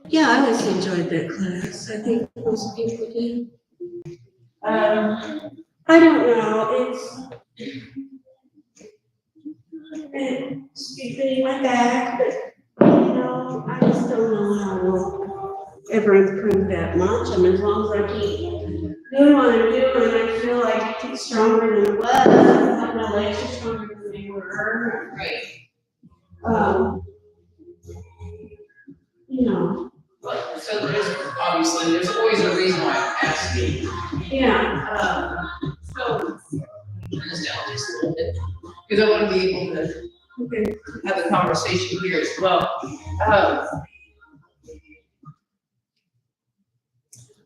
Yeah, I always enjoyed that class. I think most people did. I don't know, it's beating my back, but, I just don't know how we'll ever improve that much. I mean, as long as I keep doing what I'm doing, I feel like it's stronger than it was. I feel my legs are stronger than they were. Right. So there's always a reason why I'm asking. Yeah. So turn this down just a little bit, because I want to be able to have the conversation here as well.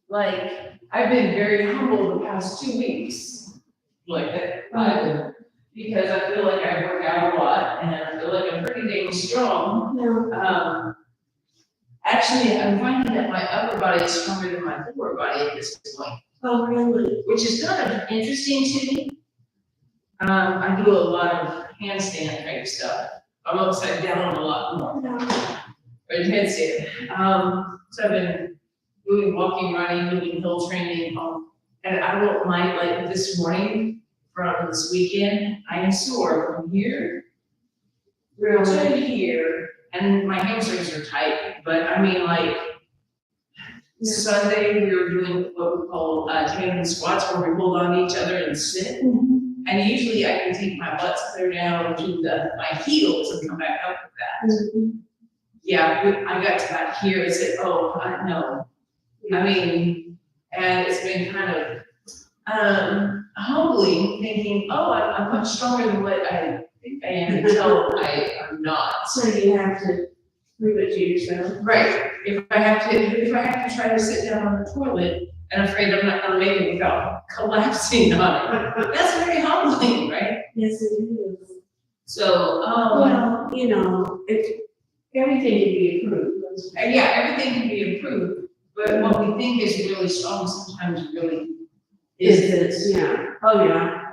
Like, I've been very humble the past 2 weeks, because I feel like I work out a lot, and I feel like I'm pretty dang strong. Actually, I'm finding that my upper body is stronger than my lower body at this point. Oh, really? Which is kind of interesting to me. I do a lot of handstand type stuff. I'm upside down a lot more. But handstand. So I've been doing walking, running, doing hill training, and I won't mind, like this morning from this weekend, I am sore from here to here, and my hamstrings are tight. But I mean, like Sunday, we were doing what we call tandem squats, where we hold on to each other and sit. And usually I can take my butt clear down to my heels and come back up with that. Yeah, I got to that here and said, no. I mean, and it's been kind of humbling, thinking, I'm much stronger than what I think I am until I'm not. So you have to prove it to yourself. Right. If I have to try to sit down on the toilet and afraid I'm not gonna make it without collapsing on it, that's very humbling, right? Yes, it is. So, everything can be improved. yeah, everything can be improved, but what we think is really strong sometimes really isn't. Yeah. Oh, yeah.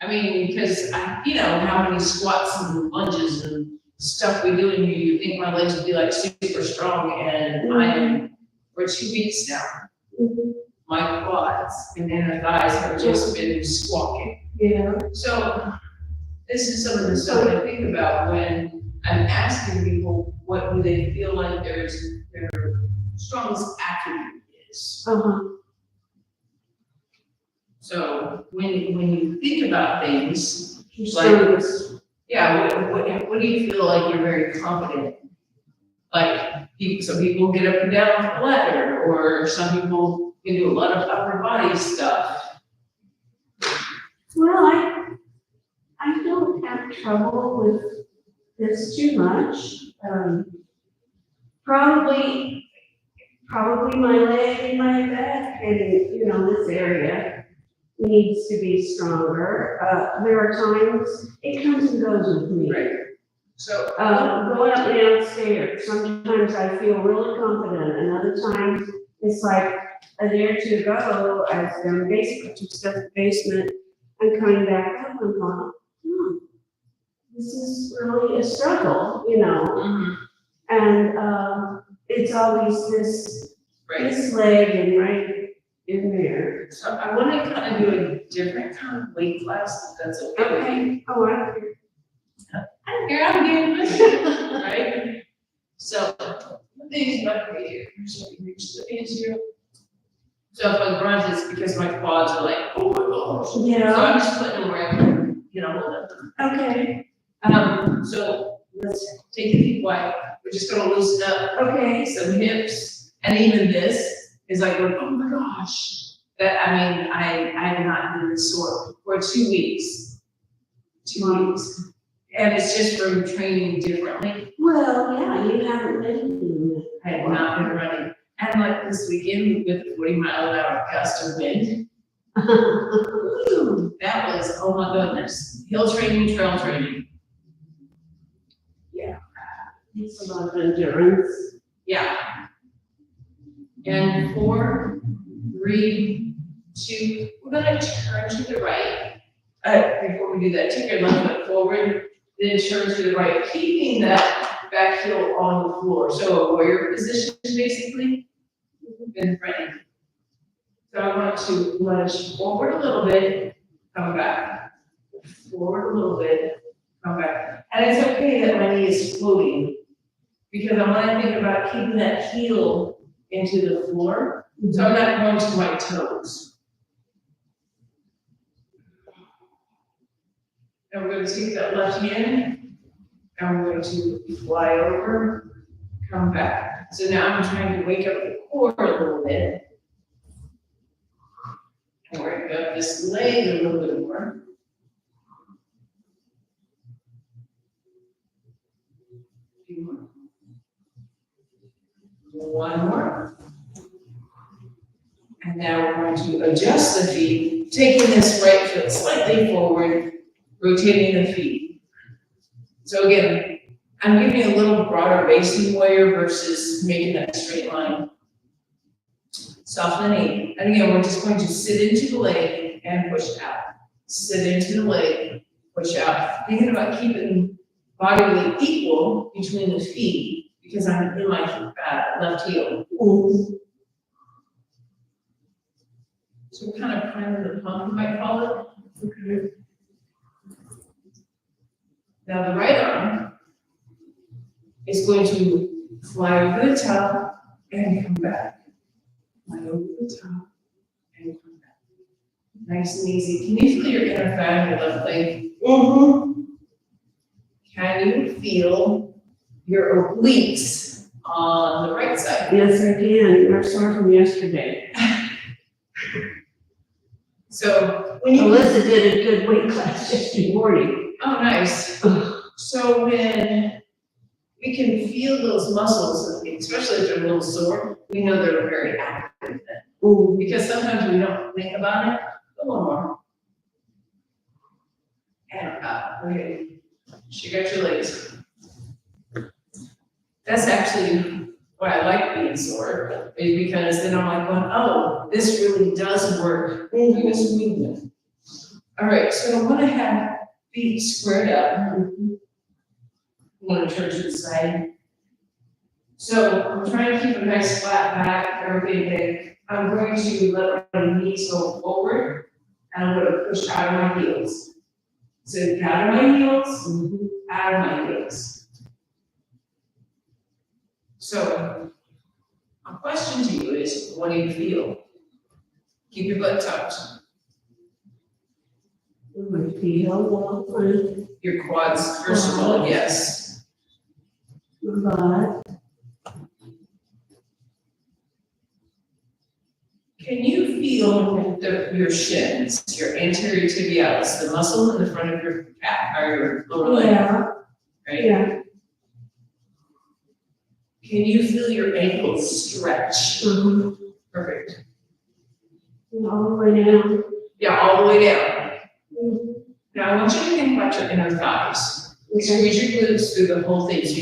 I mean, because how many squats and lunges and stuff we do in here, you think my legs would be like super strong, and I am for 2 weeks now. My quads and inner thighs have just been squawking. Yeah. So this is some of the stuff I think about when I'm asking people what do they feel like their strongest attribute is. So when you think about things, like, what do you feel like you're very confident in? Like, some people get up and down off the ladder, or some people can do a lot of upper body stuff. Well, I don't have trouble with this too much. Probably my leg and my back and, this area needs to be stronger. There are times it comes and goes with me. Right. So going up and down stairs, sometimes I feel really confident, and other times it's like a day or two ago, I was down the basement, and coming back up, I'm going, this is really a struggle, and it's always this leg and right in there. So I want to kind of do a different kind of weight class, if that's okay. Okay. Oh, I don't care. I don't care, I'm getting this, right? So, these might be here, so we reach the easier. So if I grunt, it's because my quads are like, oh my gosh. Yeah. So I'm just putting them where I can, hold them. Okay. So let's take the feet wide. We're just gonna loosen up. Okay. Some hips, and even this is like, oh my gosh. I'm not doing this sore for 2 weeks. 2 weeks. And it's just from training differently. Well, yeah, you haven't been doing it. I have not been running. And like this weekend with the 40-mile-an-hour gust of wind. That was, oh my goodness. Hill training, trail training. Yeah. It's a lot of endurance. Yeah. And 4, 3, 2, we're gonna turn to the right. Before we do that, take your left foot forward then turn to the right, keeping that back heel on the floor. So a warrior position, basically, in front. So I want to lunge forward a little bit, come back. Forward a little bit, come back. And it's okay that my knee is floating, because I want to think about keeping that heel into the floor. So I'm not going to my toes. And we're going to take that left hand, and we're going to fly over, come back. So now I'm trying to wake up the core a little bit. And work up this leg a little bit more. A few more. One more. And now we're going to adjust the feet, taking this right foot slightly forward, rotating the feet. So again, I'm giving a little broader base in warrior versus making that straight line. Soften the knee. And again, we're just going to sit into the leg and push out. Sit into the leg, push out. Thinking about keeping body weight equal between the feet because I'm in my left heel. So we're kind of priming the pump, you might call it. Okay. Now the right arm is going to fly over the top and come back. Fly over the top and come back. Nice and easy. Can you feel your inner thigh in your left leg? Can you feel your obliques on the right side? Yes, I can. They're sore from yesterday. So when you Alyssa did a good weight class yesterday morning. oh, nice. So when we can feel those muscles, especially if they're a little sore, we know they're very active then. Because sometimes we don't think about it. A little more. And up. Okay. Shake out your legs. That's actually why I like being sore, is because then I'm like going, oh, this really does work through this movement. All right, so I want to have feet squared up. I'm going to turn to the side. So I'm trying to keep a nice flat back, everything big. I'm going to let my knees go forward, and I'm going to push out of my heels. So out of my heels, out of my heels. So my question to you is, what do you feel? Keep your butt tucked. My feet all fine. Your quads, first of all, yes. My butt. Can you feel your shins, your anterior tibialis, the muscle in the front of your calf, or your lower leg? Yeah. Right? Yeah. Can you feel your ankles stretch? Perfect. All the way down. Yeah, all the way down. Now I want you to think about your inner thighs. Squeeze your glutes through the whole thing. So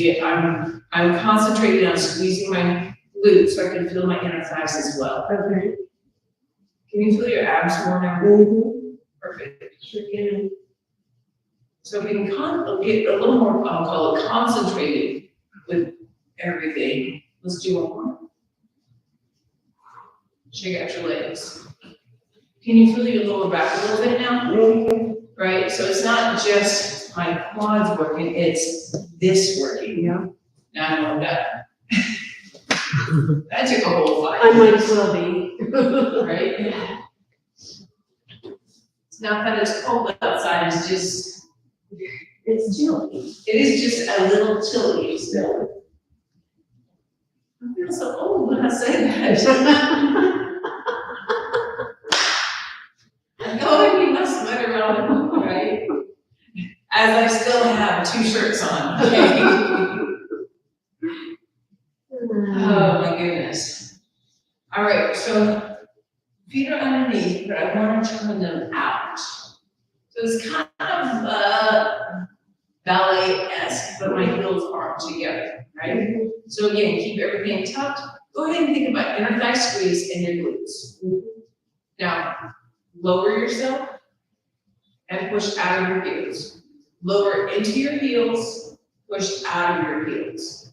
I'm concentrating on squeezing my glutes so I can feel my inner thighs as well. Okay. Can you feel your abs more now? Perfect. Sure can. So we can get a little more, I'll call it concentrated with everything. Let's do one more. Shake out your legs. Can you feel your lower back a little bit now? Right? So it's not just my quads working, it's this working. Yeah. Now I'm warmed up. That took a whole 5 I might minutes. as well be. Right? It's not that it's cold outside, it's just, It's chilly. it is just a little chilly still. I feel so old when I say that. I know I need my sweater on, right? As I still have 2 shirts on, okay? Oh my goodness. All right, so feet are underneath, but I want to turn them out. So it's kind of ballet-esque, but my heels aren't together, right? So again, keep everything tucked. Go ahead and think about inner thigh squeeze and your glutes. Now, lower yourself and push out of your heels. lower into your heels, push out of your heels.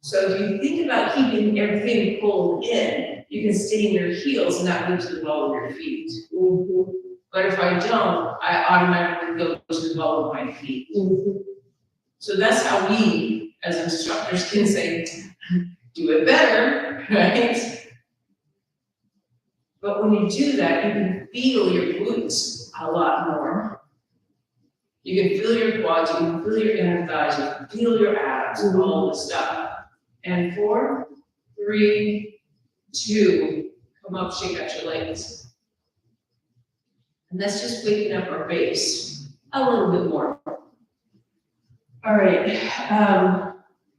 So if you think about keeping everything pulled in, you can stay in your heels and not move to the ball of your feet. Mhm. But if I don't, I automatically go to the ball of my feet. Mhm. So that's how we, as instructors, can say, do it better, right? But when you do that, you can feel your glutes a lot more. You can feel your quads, you can feel your inner thighs, you can feel your abs, all the stuff. And 4, 3, 2, come up, shake out your legs. And that's just waking up our base a little bit more. All right,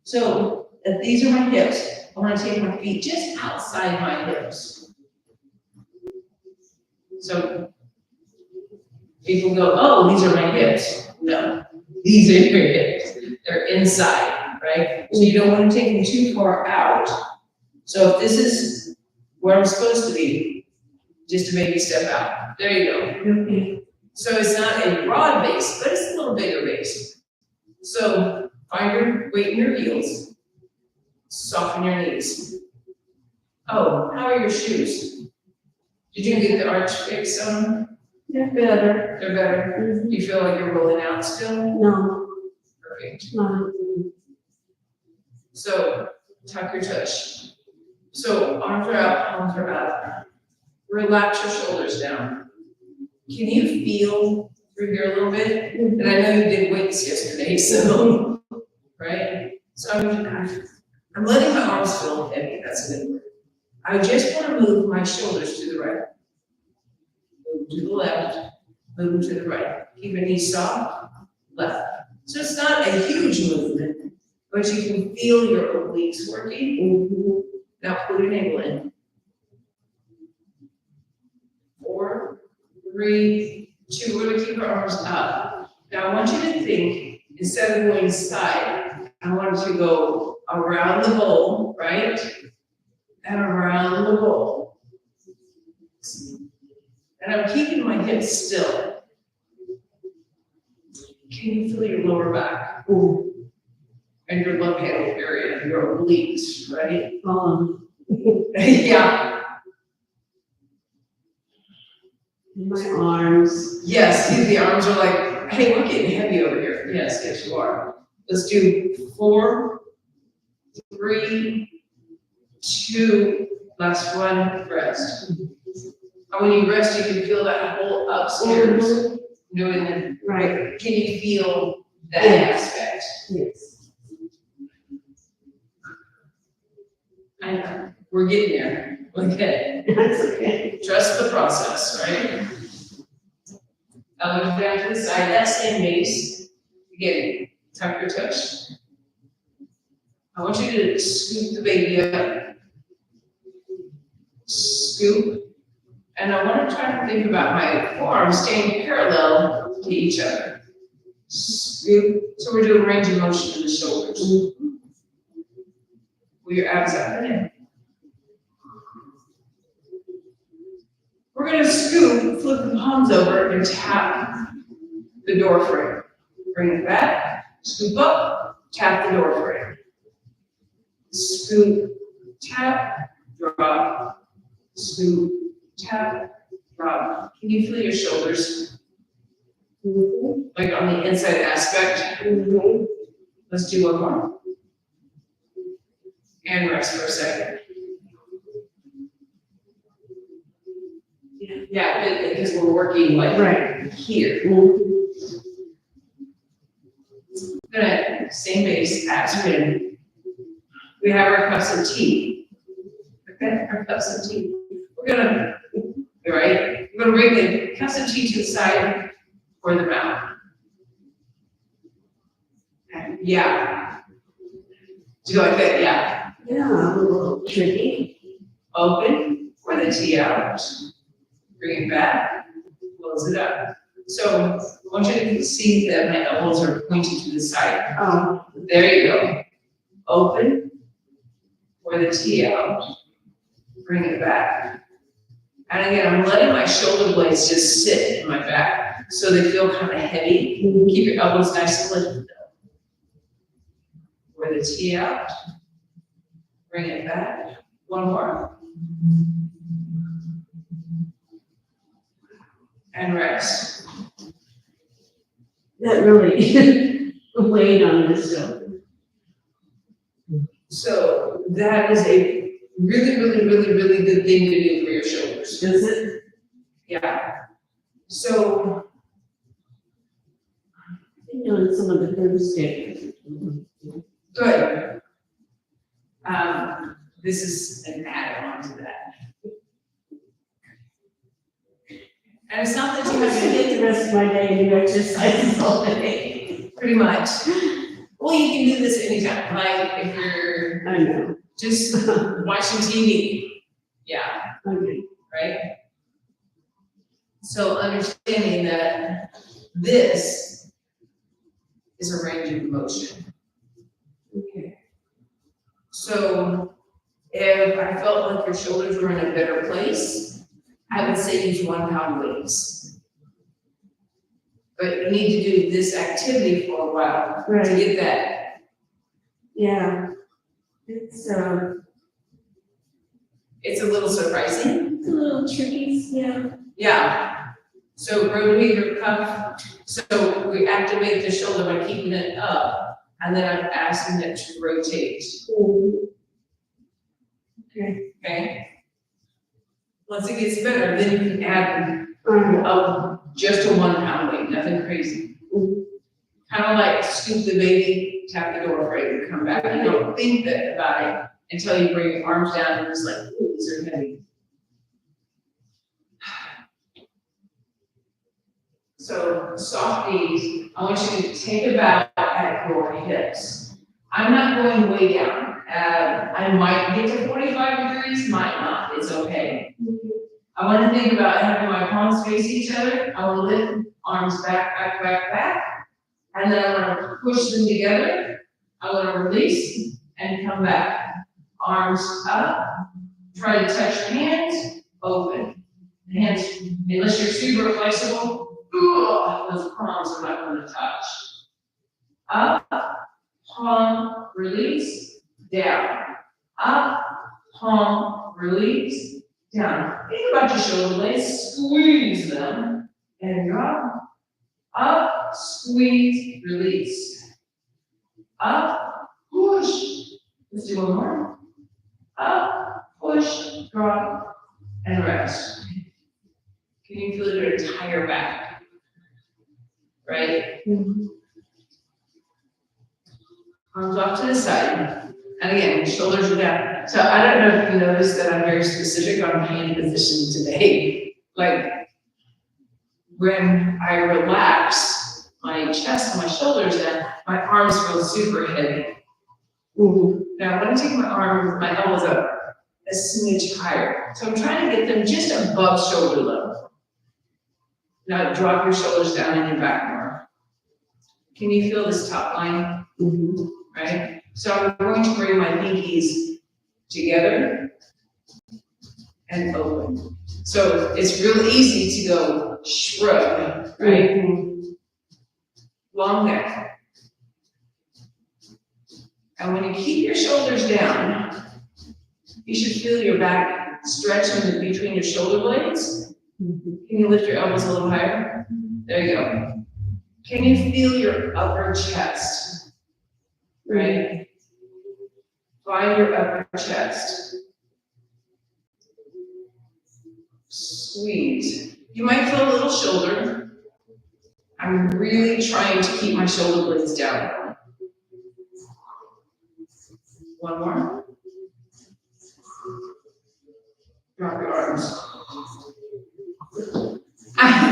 so if these are my hips. I want to take my feet just outside my hips. So people go, oh, these are my hips. No, these are your hips. They're inside, right? So you don't want to take them too far out. So if this is where I'm supposed to be, just a baby step out. There you go. Okay. So it's not a broad base, but it's a little bigger base. So find your weight in your heels. Soften your knees. Oh, how are your shoes? Did you get the arch fix on them? They're better. They're better. Mhm. Do you feel like you're rolling out still? No, Perfect. no. So tuck your tush. So arms are out, palms are up. Relax your shoulders down. Can you feel through here a little bit? Mhm. And I know you did weights yesterday, so, right? So I'm letting my arms feel heavy, that's a good word. I just want to move my shoulders to the right. Move to the left, move to the right. Keep your knees soft, left. So it's not a huge movement, but you can feel your obliques working. Mhm. Now put an ankle in. 4, 3, 2, we're gonna keep our arms up. Now I want you to think, instead of going side, I want you to go around the bowl, right? And around the bowl. And I'm keeping my hips still. Can you feel your lower back? Mhm. And your love handle area, your obliques, right? Yeah. My arms. Yes, see, the arms are like, hey, we're getting heavy over here. Yes, yes, you are. Let's do 4, 3, 2, last one, rest. And when you rest, you can feel that whole upstairs. Mhm. Doing the, Right. can you feel that Yes. aspect? Yes. I know, we're getting there. Okay. That's okay. Trust the process, right? Elbows down to the side, that same base. Again, tuck your tush. I want you to scoop the baby up. Scoop. And I want to try to think about my forearms staying parallel to each other. Scoop. So we're doing range of motion in the shoulders. Pull your abs up and in. We're going to scoop, flip the palms over, and tap the door frame. Bring it back, scoop up, tap the door frame. Scoop, tap, drop, scoop, tap, drop. Can you feel your shoulders? Mhm. Like on the inside aspect? Mhm. Let's do one more. And rest for a second. Yeah, because we're working like Right. here. Mhm. Good, same base, abs in. We have our cups of tea. Okay, our cups of tea. We're gonna, all right, we're gonna bring the cups of tea to the side for the mouth. Yeah. Do you like that? Yeah. Yeah, a little tricky. Open, pour the tea out. Bring it back, close it up. So I want you to see that my elbows are pointing to the side. Oh. There you go. Open, pour the tea out, bring it back. And again, I'm letting my shoulder blades just sit in my back. so they feel kind of heavy. Mhm. Keep your elbows nice and lifted though. Wear the T out. Bring it back. One more. And rest. That really weighed on this shoulder. So that is a really, really, really, really good thing to do for your shoulders. Is it? Yeah. So, I'm doing some of the broomstick. good. This is an add-on to that. And it's not that I'm you gonna have to get the rest of my day and do exercises all day. pretty much. Well, you can do this anytime, like if you're I know. just watching TV. Yeah, Okay. right? So understanding that this is a range of motion. Okay. So if I felt like your shoulders were in a better place, I would say use 1 pound weights. But you need to do this activity for a while to Right. get that. Yeah. It's a little surprising. it's a little tricky, yeah. Yeah. So rotate your cuff. So we activate the shoulder by keeping it up, and then I'm asking it to rotate. Okay. Okay. Once it gets better, then you can add just a 1 pound weight, nothing crazy. Kind of like scoop the baby, tap the door frame, and come back. You don't think that about it until you bring your arms down and it's like, ooh, these are heavy. So soft knees, I want you to take a bow at your hips. I'm not going way down. I might get to 45 degrees, might not, it's okay. I want to think about having my palms face each other. I want to lift arms back, back, back, back. And then I want to push them together. I want to release and come back. Arms up. Try to touch your hands. Open. Hands, unless you're super flexible, those palms are not going to touch. Up, palm, release, down. Up, palm, release, down. Think about your shoulder blades. Squeeze them and drop. Up, squeeze, release. Up, push. Let's do one more. Up, push, drop, and rest. Can you feel your entire back? Right? Arms off to the side. And again, shoulders are down. So I don't know if you noticed that I'm very specific on hand position today. Like, when I relax my chest and my shoulders down, my arms feel super heavy. Now I want to take my arms, my elbows up a smidge higher. So I'm trying to get them just above shoulder level. Now drop your shoulders down and your back more. Can you feel this top line? Right? So I'm going to bring my pinkies together and open. So it's real easy to go shrug, right? Long neck. And when you keep your shoulders down, you should feel your back stretching between your shoulder blades. Can you lift your elbows a little higher? There you go. Can you feel your upper chest? Right? Find your upper chest. Squeeze. You might feel a little shoulder. I'm really trying to keep my shoulder blades down. One more. Drop your arms.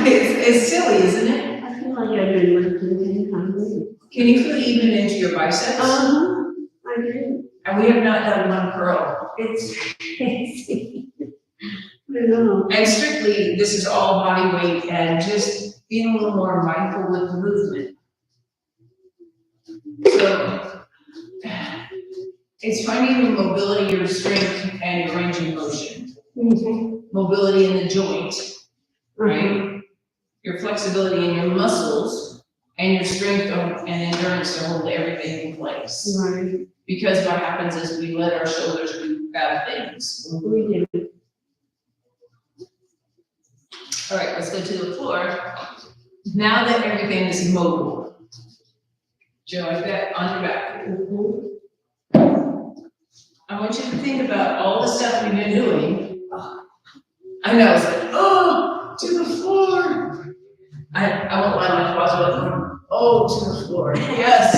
It's silly, isn't it? I feel like I've been lifting 10 pounds. Can you feel even into your biceps? I do. And we have not done one curl. It's crazy. I know. And strictly, this is all body weight and just being a little more mindful with the movement. So, it's finding your mobility, your strength, and your range of motion. Mobility in the joint, right? your flexibility in your muscles and your strength and endurance to hold everything in place. Right. Because what happens is we let our shoulders do bad things. We do. All right, let's go to the floor. Now that everything is mobile, do you like that on your back? I want you to think about all the stuff we've been doing. I know, it's like, oh, to the floor. I won't lie, my thoughts were, oh, to the floor. Yes.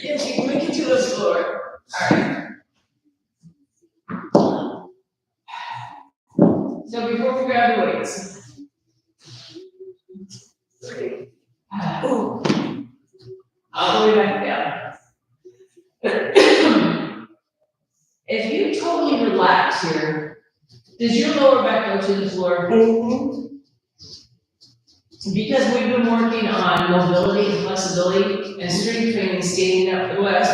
Yes, you can make it to the floor. All right. So before we grab the weights. All the way back down. If you totally relax here, does your lower back go to the floor? Because we've been working on mobility and flexibility and strength training standing up for the last,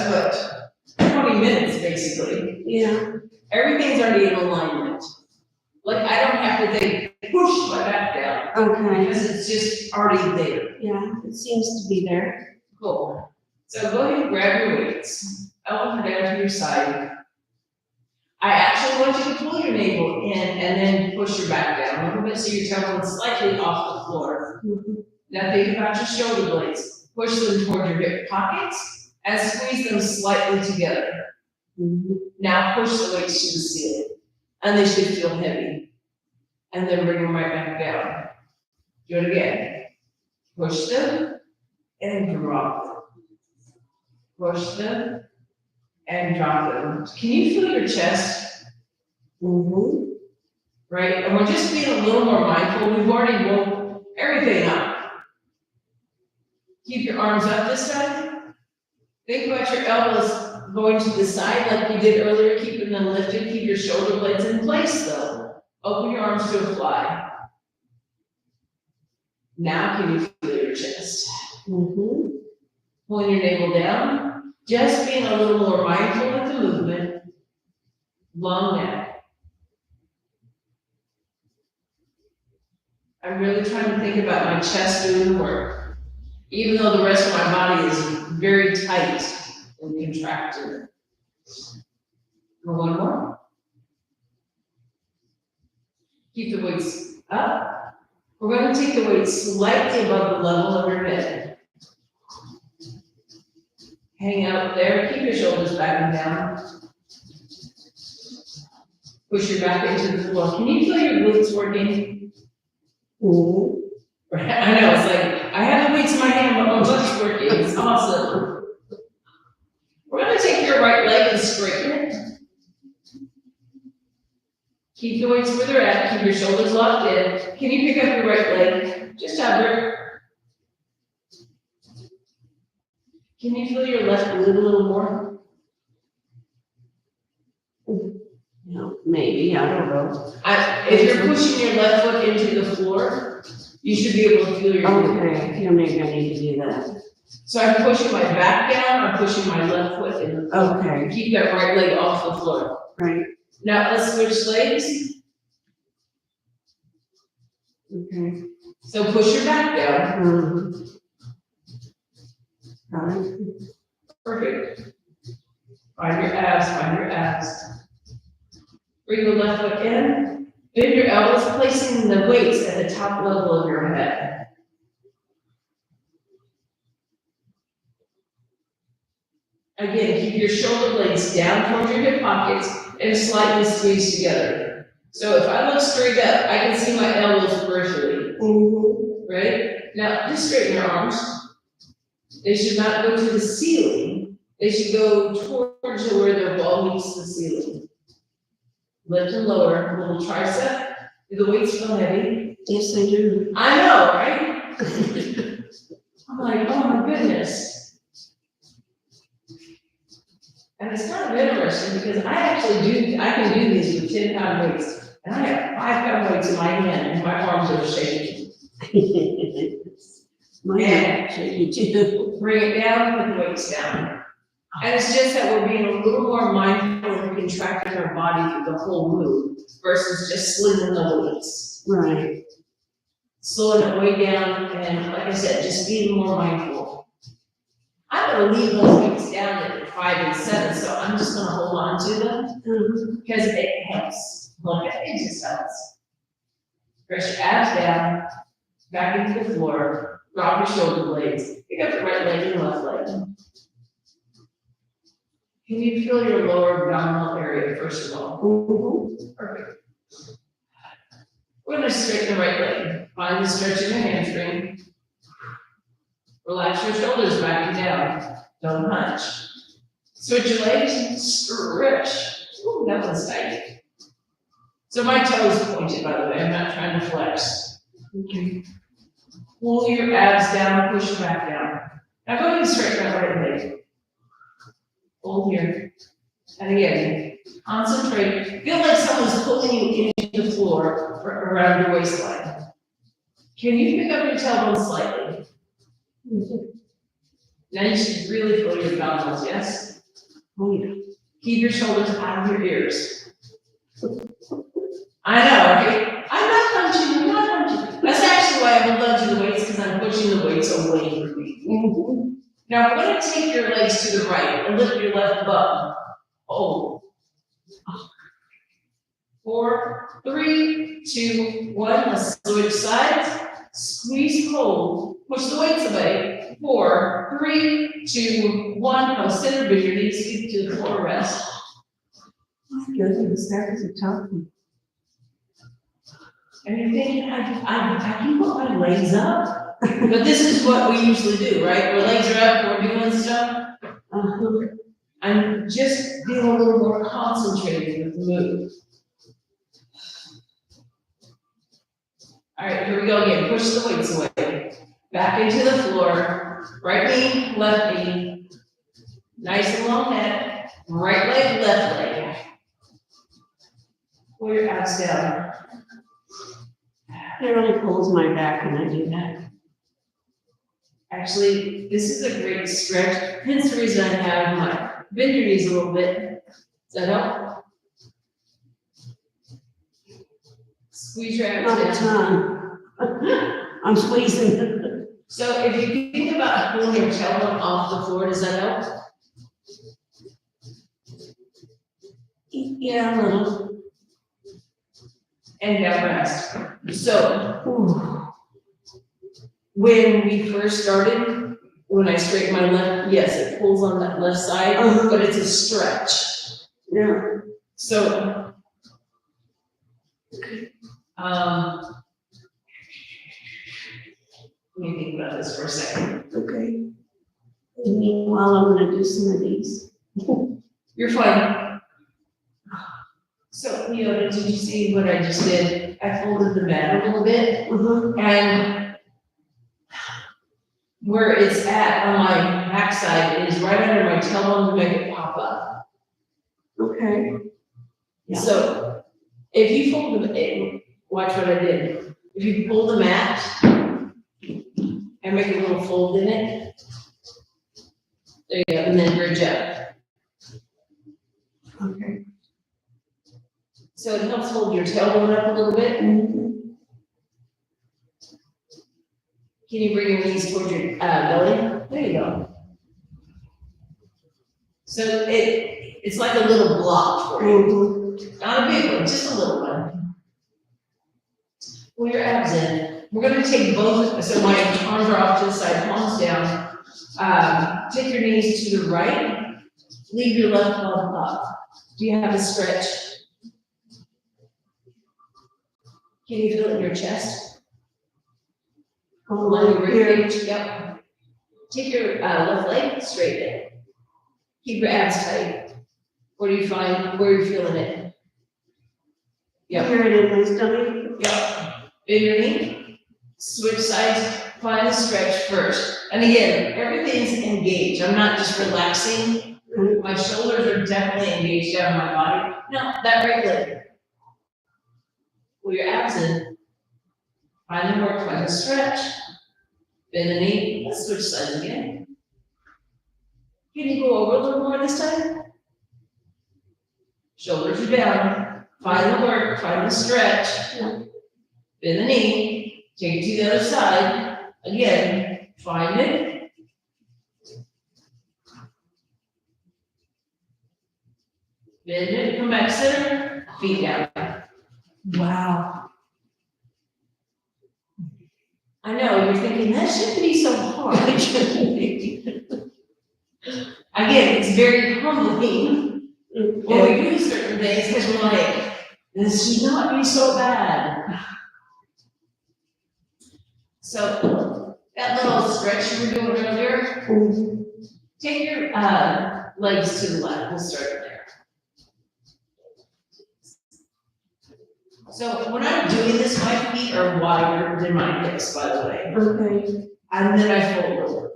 20 minutes basically. Yeah. Everything's already in alignment. Like I don't have to think, push my back down. Okay. Because it's just already there. Yeah, it seems to be there. Cool. So go ahead and grab your weights. Elbows are down to your side. I actually want you to pull your navel in and then push your back down a little bit so you're tumbling slightly off the floor. Now think about your shoulder blades. Push them toward your hip pockets and squeeze them slightly together. Now push the weights to the ceiling. And they should feel heavy. And then bring them right back down. Do it again. Push them and drop them. Push them and drop them. Can you feel your chest? Right? And we're just being a little more mindful. We've already woke everything up. Keep your arms up this time. Think about your elbows going to the side like we did earlier, keeping them lifted. Keep your shoulder blades in place though. Open your arms to a fly. Now can you feel your chest? Pulling your navel down. Just being a little more mindful with the movement. Long neck. I'm really trying to think about my chest doing the work. Even though the rest of my body is very tight and contracted. Go one more. Keep the weights up. We're going to take the weights slightly above the level of your head. Hang out there, keep your shoulders back and down. Push your back into the floor. Can you feel your glutes working? I know, it's like, I have the weights in my hand, but my butt's working. It's awesome. We're going to take your right leg and straighten it. Keep the weights where they're at. Keep your shoulders locked in. Can you pick up your right leg? Just hover. Can you feel your left glute a little more? No, maybe, I don't know. If you're pushing your left foot into the floor, you should be able to feel your glute. Okay, yeah, maybe I need to do that. So I'm pushing my back down, I'm pushing my left foot in the floor. Okay. Keep that right leg off the floor. Right. Now let's switch legs. Okay. So push your back down. Got it. Perfect. Find your abs, find your abs. Bring the left foot in. Bend your elbows, placing the weights at the top level of your head. Again, keep your shoulder blades down towards your hip pockets and slightly squeeze together. So if I look straight up, I can see my elbows peripherally. Right? Now, just straighten your arms. They should not go to the ceiling. They should go towards where their ball meets the ceiling. Lift and lower, little tricep. Do the weights feel heavy? Yes, I do. I know, right? I'm like, oh my goodness. And it's kind of interesting because I can do these with 10-pound weights. And I have 5-pound weights in my hand and my arms are shaking. My hand shaking too. Bring it down, put the weights down. And it's just that we're being a little more mindful and contracting our body through the whole move versus just slinging the weights. Right. slowing it way down, and like I said, just being more mindful. I'm gonna leave those weights down at 5 and 7, so I'm just gonna hold on to them, because it helps. Look at it, just helps. Press your abs down, back into the floor, drop your shoulder blades, pick up the right leg and left leg. Can you feel your lower abdominal area first of all? Perfect. We're gonna straighten the right leg. Find the stretch in your hamstring. Relax your shoulders back and down. Don't hunch. Switch your legs, stretch. Ooh, that one's tight. So my toes pointed, by the way. I'm not trying to flex. Okay. Pull your abs down, push back down. Now go ahead and straighten that right leg. Hold here. And again, concentrate. Feel like someone's pulling you into the floor around your waistline. Can you pick up your tailbone slightly? Now you should really feel your abdominals, yes? Oh yeah. Keep your shoulders out of your ears. I know, right? I'm not punching. That's actually why I would love to the weights, because I'm pushing the weights away from me. Now, we're going to take your legs to the right and lift your left bum. Hold. 4, 3, 2, 1. Let's switch sides. Squeeze, hold. Push the weights away. 4, 3, 2, 1. Now center, bend your knees, feet to the floor, rest. Oh, goodness, that was a tough one. And you're thinking, I can put my legs up. But this is what we usually do, right? Our legs are up, we're doing stuff. I'm just being a little more concentrated with the move. All right, here we go again. Push the weights away. Back into the floor. Right knee, left knee. Nice and long neck. Right leg, left leg. Pull your abs down. It really pulls my back when I do that. Actually, this is a great stretch. Hence the reason I have my bend your knees a little bit. Does that help? Squeeze your abs down. Not a ton. I'm squeezing. So if you think about pulling your tailbone off the floor, does that help? Yeah, a little. And now rest. So, when we first started, when I straighten my left, yes, it pulls on that left side, but it's a stretch. Yeah. So, let me think about this for a second. Okay. Meanwhile, I'm gonna do some of these. You're fine. So, Leona, did you see what I just did? I folded the mat a little bit, and where it's at on my backside is right under my tailbone to make it pop up. Okay. Yeah. So if you fold the, watch what I did. If you pull the mat and make a little fold in it, there you go, and then bridge up. Okay. So it helps hold your tailbone up a little bit. Can you bring your knees towards your belly? There you go. So it's like a little block for you. Not a big one, just a little one. Pull your abs in. We're going to take both, so my arms are off to the side, palms down. Take your knees to the right. Leave your left palm up. Do you have a stretch? Can you feel it in your chest? Along your ribcage, yep. Take your left leg, straighten it. Keep your abs tight. Where do you find, where are you feeling it? Yep. Here it in my stomach. Yep. Bend your knee, switch sides, find the stretch first. And again, everything's engaged. I'm not just relaxing. My shoulders are definitely engaged down my body. No, that right leg. Pull your abs in. Find the work, find the stretch. Bend the knee. Let's switch sides again. Can you go over a little more this time? Shoulders are down. Find the work, find the stretch. Bend the knee. Take it to the other side. Again, find it. Bend it, come back center, feet down. Wow. I know, you're thinking, that shouldn't be so hard. Again, it's very humbling when we do certain things, because we're like, this should not be so bad. So, that little stretch you were doing earlier, take your legs to the left, we'll start there. So when I'm doing this, my feet are wider than my hips, by the way. Okay. And then I fold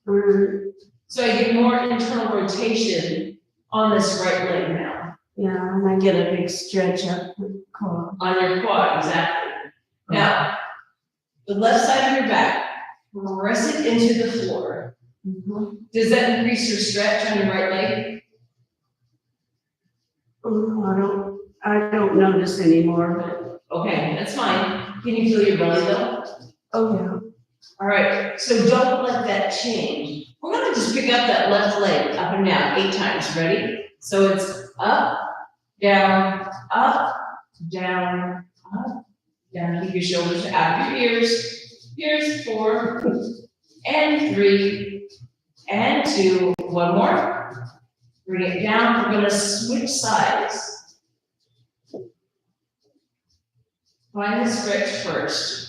over. So I get more internal rotation on this right leg now. Yeah, and I get a big stretch up the core. On your quad, exactly. Now, the left side of your back, press it into the floor. Does that increase your stretch on your right leg? Oh, I don't notice anymore, but. Okay, that's fine. Can you feel your belly though? Oh, yeah. All right, so don't let that change. We're gonna just pick up that left leg up and down 8 times. Ready? So it's up, down, down. Keep your shoulders out of your ears. Here's 4, and 3, and 2. One more. Bring it down. We're gonna switch sides. Find the stretch first.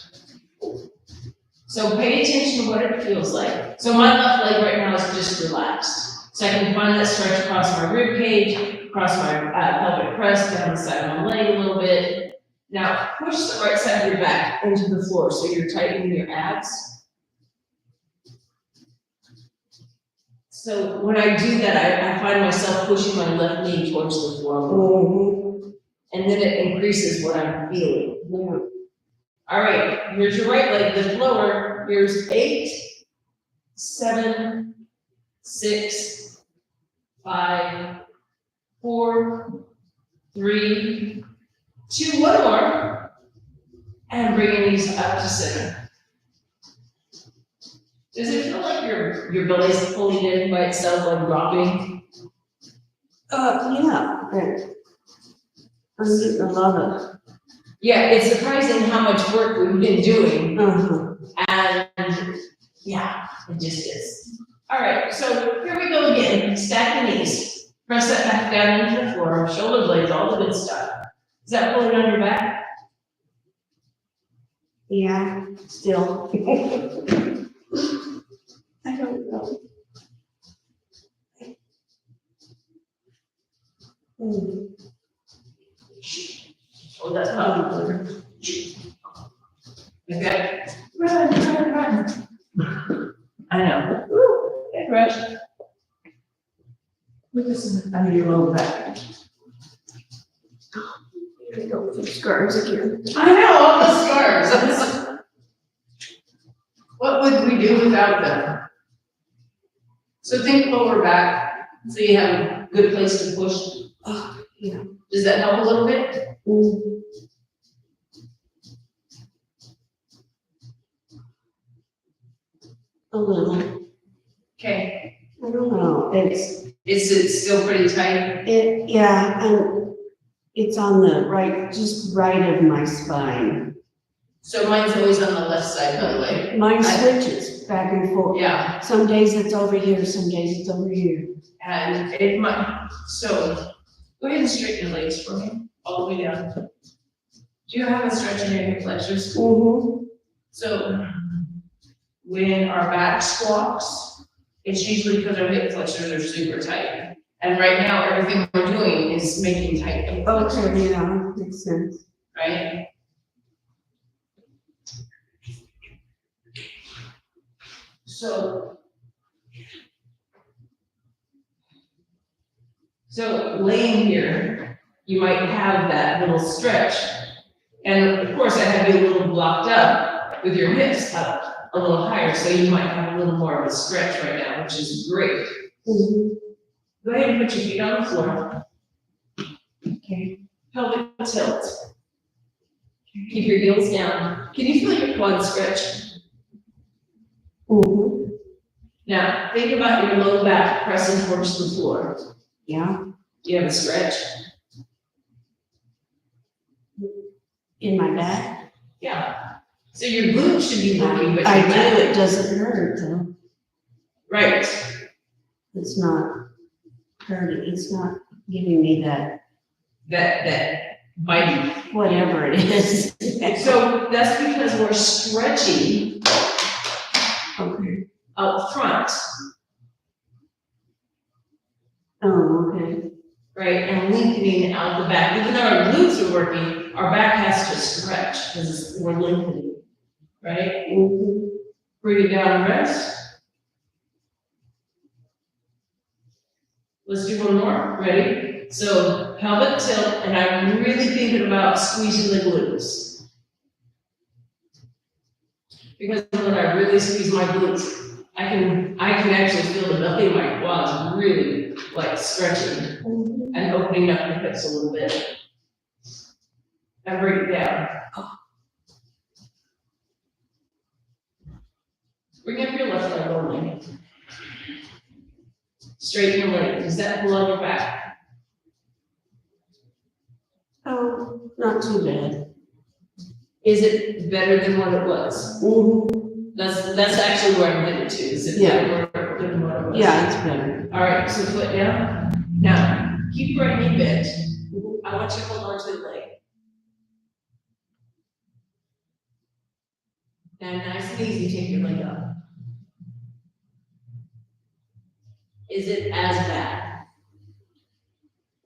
So pay attention to what it feels like. So my left leg right now is just relaxed. So I can find that stretch across my rib cage, across my pelvic crest, down the side of my leg a little bit. Now push the right side of your back into the floor so you're tightening your abs. So when I do that, I find myself pushing my left knee towards the floor. And then it increases what I'm feeling. Yeah. All right, here's your right leg, lift lower. Here's 8, 7, 6, 5, 4, 3, 2, one more. And bringing these up to center. Does it feel like your belly's pulling in by itself, like dropping? Yeah. I'm getting a lot of. Yeah, it's surprising how much work we've been doing. And yeah, it just is. All right, so here we go again. Stack the knees. Press that back down into the floor. Shoulder blades, all the good stuff. Is that pulling on your back? Yeah, still. I don't know. Oh, that's probably good. Okay. Run. I know. Good rush. Put this under your lower back. Here we go with the scars again. I know, all the scars. What would we do without them? So think lower back, so you have a good place to push. Oh, yeah. Does that help a little bit? A little. Okay. I don't know. Is it still pretty tight? Yeah, and it's on the right, just right of my spine. So mine's always on the left side, by the way. Mine switches back and forth. Yeah, Some days it's over here, some days it's over here. and it might, so go ahead and straighten your legs for me, all the way down. Do you have a stretch in your hip flexors? So when our back squawks, it's usually because our hip flexors are super tight. And right now, everything we're doing is making tight hip flexors, Okay, yeah, makes sense. right? So laying here, you might have that little stretch. And of course, I have you a little blocked up with your hips up a little higher, so you might have a little more of a stretch right now, which is great. Go ahead and put your feet on the floor. Okay. Pelvic tilt. Keep your heels down. Can you feel your quads stretch? Mm-hmm. Now, think about your low back pressing towards the floor. Yeah, Do you have a stretch? in my back. Yeah. So your glutes should be working, but I your do, back. it doesn't hurt though. Right. It's not hurting, it's not giving me that, That biting. whatever it is. So that's because we're stretching Okay. out front, Oh, okay. right, and lengthening out the back. Even though our glutes are working, our back has to stretch because we're lengthening, right? Mm-hmm. Bring it down and rest. Let's do one more. Ready? So pelvic tilt, and I'm really thinking about squeezing the glutes. Because when I really squeeze my glutes, I can actually feel the belly of my quads really like stretching and opening up the hips a little bit. And bring it down. Bring up your left leg only. Straighten your leg. Does that pull on your back? Oh, not too bad. Is it better than what it was? Mm-hmm. That's actually where I'm headed to. Is it better than what it was? Yeah, it's better. All right, so foot down. Now, keep your right knee bent. I want you to hold on to the leg. Now, nice and easy, take your leg up. Is it as bad?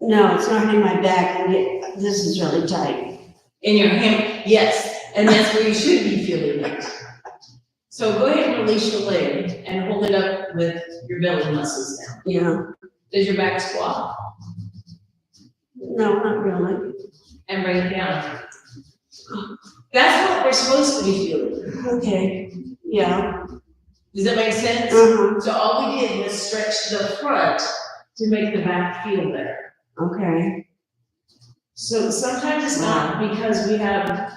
No, it's not in my back, this is really tight. In your hand, yes, and that's where you should be feeling it. So go ahead and release your leg and hold it up with your belly muscles down. Yeah. Does your back squat? No, not really. And bring it down. That's what we're supposed to be feeling. Okay, yeah. Does that make sense? Uh-huh. So all we did was stretch the front to make the back feel better. Okay. So sometimes it's not because we have,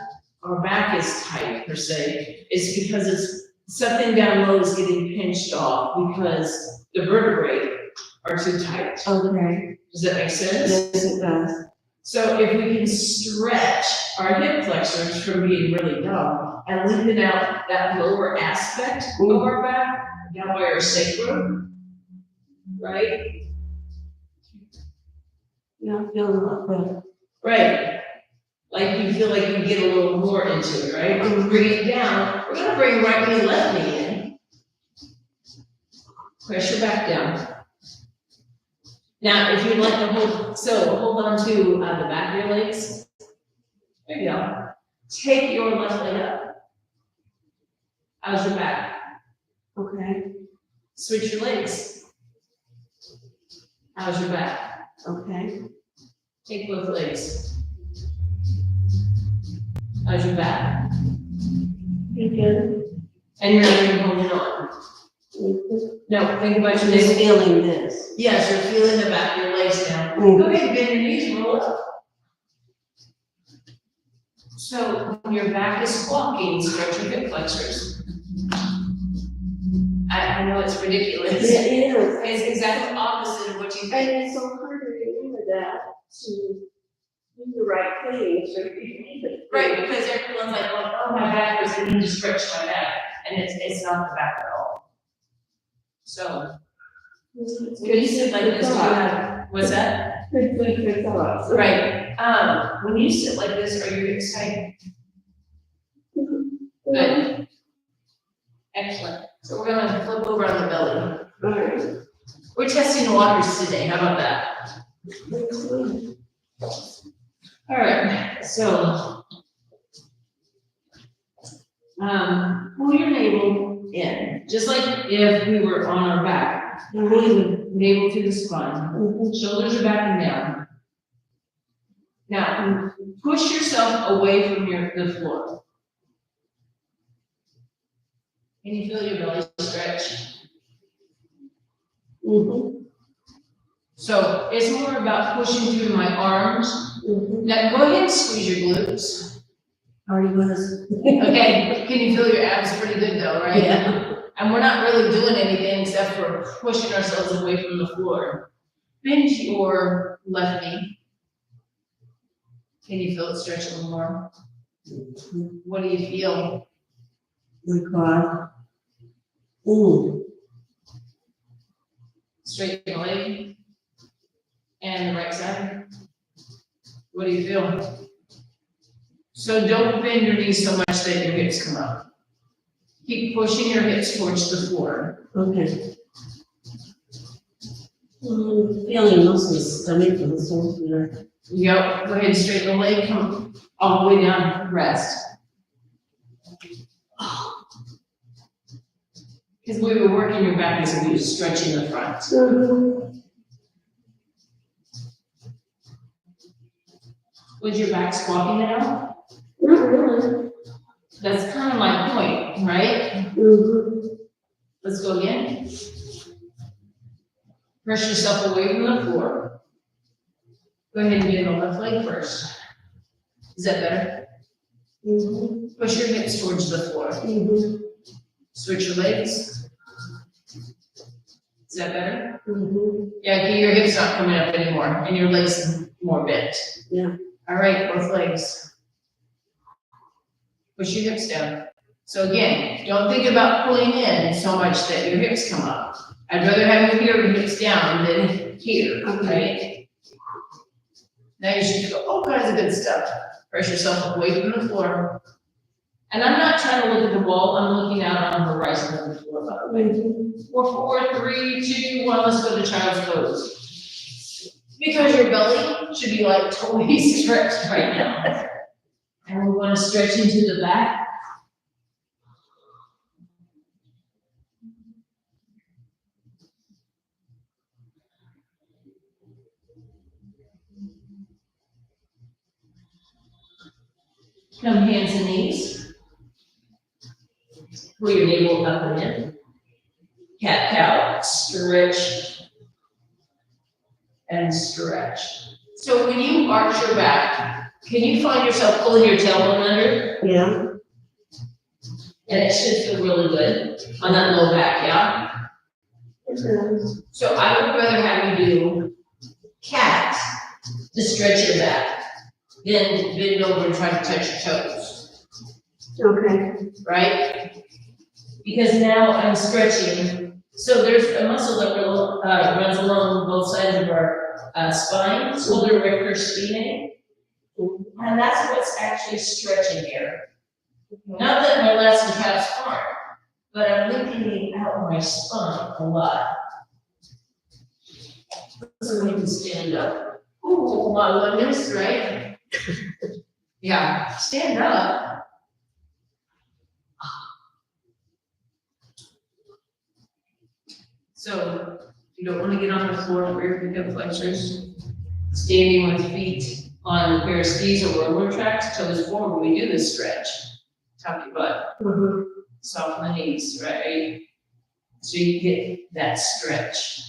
our back is tight per se, it's because it's something down low is getting pinched off because the vertebrae are too tight. Okay. Does that make sense? Yes, it does. So if we can stretch our hip flexors from being really dumb and lengthen out that lower aspect of our back, down by our sacrum, right? Yeah, I feel a lot better. Right. Like you feel like you get a little more into it, right? Bring it down. We're gonna bring right knee, left knee in. Press your back down. Now, if you'd like to hold on to the back of your legs. There you go. Take your left leg up. How's your back? Okay. Switch your legs. How's your back? Okay. Take both legs. How's your back? You good? And you're not holding on. No, think about your Just legs. feeling this. Yes, you're feeling the back of your legs now. Mhm. Go ahead and bend your knees, roll up. So when your back is squawking, stretch your hip flexors. I know it's ridiculous. It is. It's exactly opposite of what you And think. it's so hard to remember that, to do the right thing, so you need it. Right, because everyone's like, oh, my back was, I need to stretch my back, and it's not the back at all. So, It's when you sit like this, you have, what's that? Good for thoughts. Right, when you sit like this, are your hips tight? Good. Excellent. So we're gonna flip over on the belly. Alright. We're testing waters today, how about that? All right, so, pull your navel in, just like if we were on our back. Pull the navel to the spine, shoulders are back and down. Now, push yourself away from the floor. Can you feel your belly stretch? Mm-hmm. So it's more about pushing through my arms. Mm-hmm. Now go ahead and squeeze your glutes. Already was. Okay, can you feel your abs pretty good though, right? Yeah. And we're not really doing anything except for pushing ourselves away from the floor. Bend your left knee. Can you feel it stretch a little more? What do you feel? My quad. Ooh. Straighten the leg. And the right side. What do you feel? So don't bend your knees so much that your hips come up. Keep pushing your hips towards the floor. Okay. Feeling muscles, stomach and so here. Yep, go ahead and straighten the leg, come all the way down, rest. Because we were working your back as we were stretching the front. Was your back squawking now? Not really. That's kind of my point, right? Let's go again. Press yourself away from the floor. Go ahead and bend the left leg first. Is that better? Push your hips towards the floor. Switch your legs. Is that better? Yeah, your hips not coming up anymore, and your legs more bent. Yeah. All right, both legs. Push your hips down. So again, don't think about pulling in so much that your hips come up. I'd rather have you here and hips down than here, right? Now you should feel all kinds of good stuff. Press yourself away from the floor. And I'm not trying to look at the wall, I'm looking out on the horizon of the floor, by the way. 4, 3, 2, 1, let's go to child's pose. Because your belly should be like totally stretched right now. And we want to stretch into the back. Come hands and knees. Pull your navel up and in. Cat cow, stretch and stretch. So when you arch your back, can you find yourself pulling your tailbone under? Yeah. And it should feel really good on that low back, yeah? It does. So I would rather have you do cat to stretch your back than bend over and try to touch your toes, Okay. right? Because now I'm stretching. So there's a muscle that runs along both sides of our spine, it's called the erector spinae. And that's what's actually stretching here. Not that my lats and calves aren't, but I'm lifting out my spine a lot. So I can stand up. Oh my goodness, right? Yeah, stand up. So you don't want to get on the floor where your hip flexors. Standing with feet on a pair of skis or roller tracks, toes forward, we do this stretch. Tuck your butt. Soften the knees, right? So you get that stretch.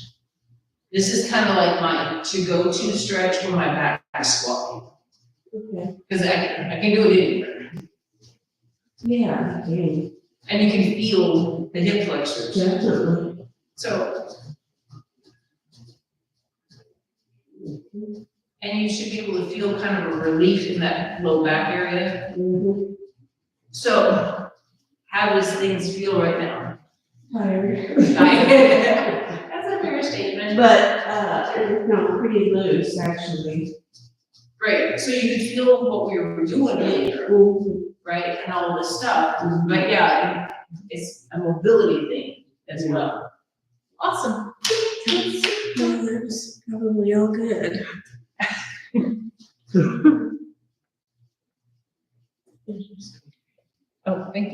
This is kind of like my to-go-to stretch when my back is squatting. Okay. Because I can do it anywhere. Yeah. Okay. And you can feel the hip flexors. Definitely. So, and you should be able to feel kind of a relief in that low back area. So, how does things feel right now? Tired. That's a fair statement. But, no, pretty loose, actually. Great, so you could feel what we were doing earlier, right, and all this stuff. But yeah, it's a mobility thing as well. Awesome. That's probably all good. Oh, thank you.